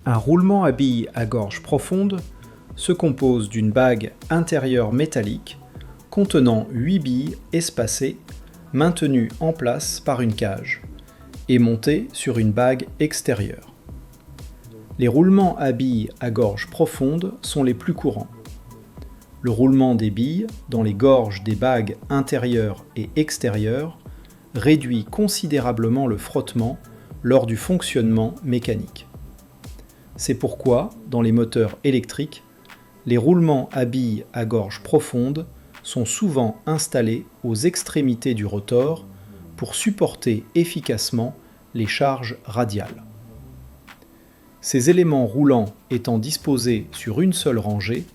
Un roulement à billes à gorge profonde se compose d'une bague intérieure métallique contenant 8 billes espacées maintenues en place par une cage et montées sur une bague extérieure. Les roulements à billes à gorge profonde sont les plus courants. Le roulement des billes dans les gorges des bagues intérieures et extérieures réduit considérablement le frottement lors du fonctionnement mécanique. C'est pourquoi, dans les moteurs électriques, les roulements à billes à gorge profonde sont souvent installés aux extrémités du rotor pour supporter efficacement les charges radiales. Ces éléments roulants étant disposés sur une seule rangée,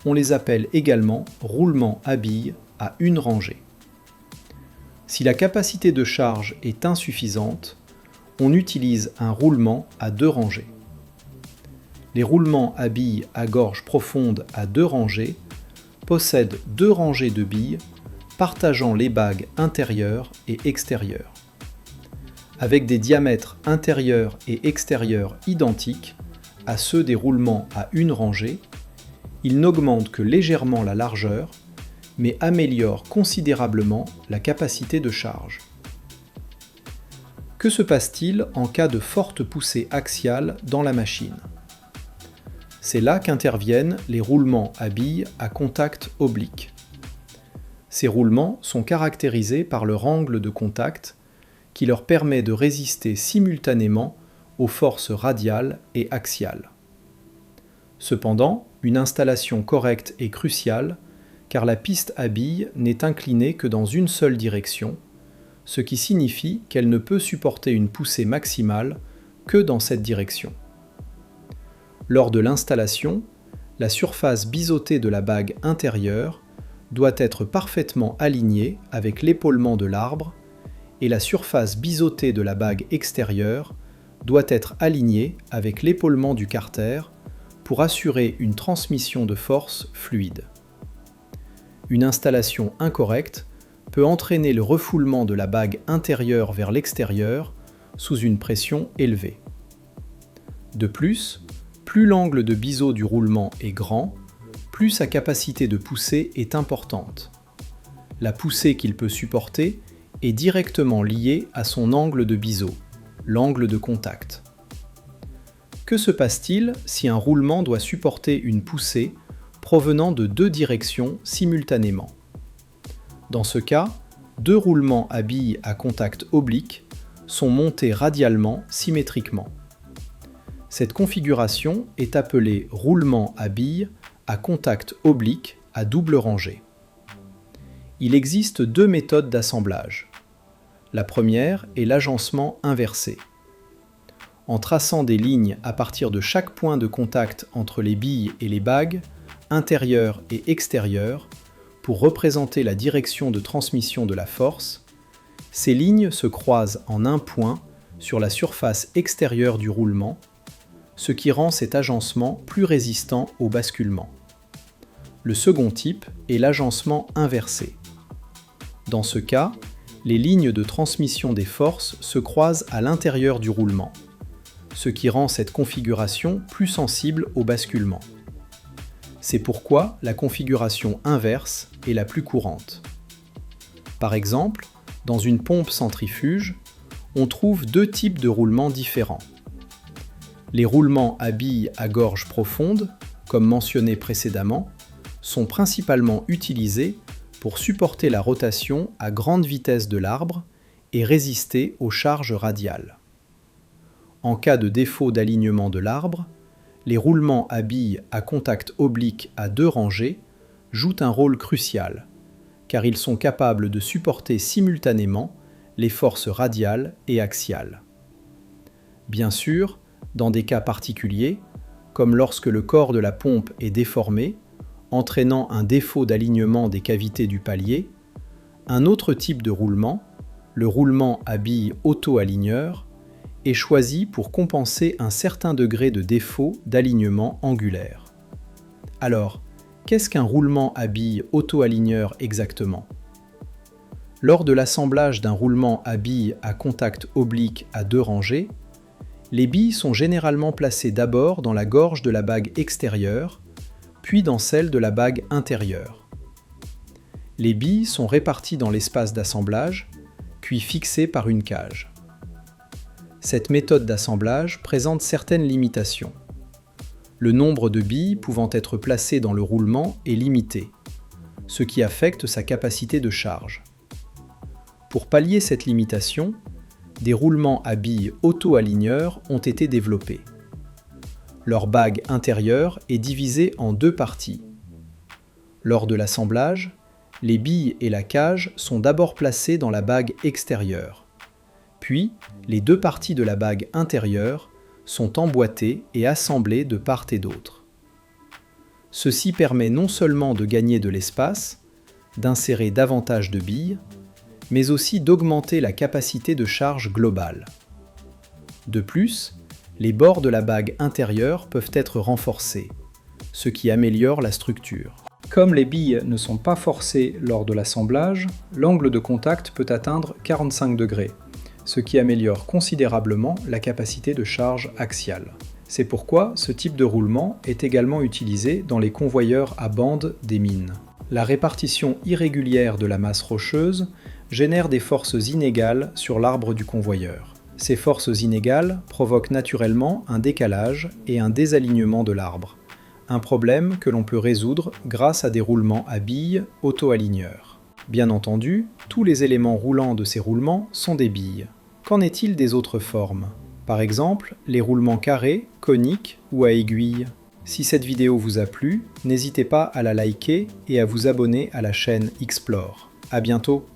on les appelle également roulements à billes à une rangée. Si la capacité de charge est insuffisante, on utilise un roulement à deux rangées. Les roulements à billes à gorge profonde à deux rangées possèdent deux rangées de billes partageant les bagues intérieures et extérieures. Avec des diamètres intérieurs et extérieurs identiques à ceux des roulements à une rangée, ils n'augmentent que légèrement la largeur, mais améliorent considérablement la capacité de charge. Que se passe-t-il en cas de forte poussée axiale dans la machine ? C'est là qu'interviennent les roulements à billes à contact oblique. Ces roulements sont caractérisés par leur angle de contact qui leur permet de résister simultanément aux forces radiales et axiales. Cependant, une installation correcte est cruciale car la piste à billes n'est inclinée que dans une seule direction, ce qui signifie qu'elle ne peut supporter une poussée maximale que dans cette direction. Lors de l'installation, la surface biseautée de la bague intérieure doit être parfaitement alignée avec l'épaulement de l'arbre et la surface biseautée de la bague extérieure doit être alignée avec l'épaulement du carter pour assurer une transmission de force fluide. Une installation incorrecte peut entraîner le refoulement de la bague intérieure vers l'extérieur sous une pression élevée. De plus, plus l'angle de biseau du roulement est grand, plus sa capacité de poussée est importante. La poussée qu'il peut supporter est directement liée à son angle de biseau, l'angle de contact. Que se passe-t-il si un roulement doit supporter une poussée provenant de deux directions simultanément ? Dans ce cas, deux roulements à billes à contact oblique sont montés radialement symétriquement. Cette configuration est appelée roulement à billes à contact oblique à double rangée. Il existe deux méthodes d'assemblage. La première est l'agencement inversé. En traçant des lignes à partir de chaque point de contact entre les billes et les bagues, intérieures et extérieures, pour représenter la direction de transmission de la force, ces lignes se croisent en un point sur la surface extérieure du roulement, ce qui rend cet agencement plus résistant au basculement. Le second type est l'agencement inversé. Dans ce cas, les lignes de transmission des forces se croisent à l'intérieur du roulement, ce qui rend cette configuration plus sensible au basculement. C'est pourquoi la configuration inverse est la plus courante. Par exemple, dans une pompe centrifuge, on trouve deux types de roulements différents. Les roulements à billes à gorge profonde, comme mentionné précédemment, sont principalement utilisés pour supporter la rotation à grande vitesse de l'arbre et résister aux charges radiales. En cas de défaut d'alignement de l'arbre, les roulements à billes à contact oblique à deux rangées jouent un rôle crucial, car ils sont capables de supporter simultanément les forces radiales et axiales. Bien sûr, dans des cas particuliers, comme lorsque le corps de la pompe est déformé, entraînant un défaut d'alignement des cavités du palier, un autre type de roulement, le roulement à billes auto-aligneur, est choisi pour compenser un certain degré de défaut d'alignement angulaire. Alors, qu'est-ce qu'un roulement à billes auto-aligneur exactement ? Lors de l'assemblage d'un roulement à billes à contact oblique à deux rangées, Les billes sont généralement placées d'abord dans la gorge de la bague extérieure, puis dans celle de la bague intérieure. Les billes sont réparties dans l'espace d'assemblage, puis fixées par une cage. Cette méthode d'assemblage présente certaines limitations. Le nombre de billes pouvant être placées dans le roulement est limité, ce qui affecte sa capacité de charge. Pour pallier cette limitation, des roulements à billes auto-aligneurs ont été développés. Leur bague intérieure est divisée en deux parties. Lors de l'assemblage, les billes et la cage sont d'abord placées dans la bague extérieure. Puis, les deux parties de la bague intérieure sont emboîtées et assemblées de part et d'autre. Ceci permet non seulement de gagner de l'espace, d'insérer davantage de billes, mais aussi d'augmenter la capacité de charge globale. De plus, les bords de la bague intérieure peuvent être renforcés, ce qui améliore la structure. Comme les billes ne sont pas forcées lors de l'assemblage, l'angle de contact peut atteindre 45 degrés, ce qui améliore considérablement la capacité de charge axiale. C'est pourquoi ce type de roulement est également utilisé dans les convoyeurs à bande des mines. La répartition irrégulière de la masse rocheuse génère des forces inégales sur l'arbre du convoyeur. Ces forces inégales provoquent naturellement un décalage et un désalignement de l'arbre, un problème que l'on peut résoudre grâce à des roulements à billes auto-aligneurs. Bien entendu, tous les éléments roulants de ces roulements sont des billes. Qu'en est-il des autres formes ? Par exemple, les roulements carrés, coniques ou à aiguilles. Si cette vidéo vous a plu, n'hésitez pas à la liker et à vous abonner à la chaîne Explore. À bientôt!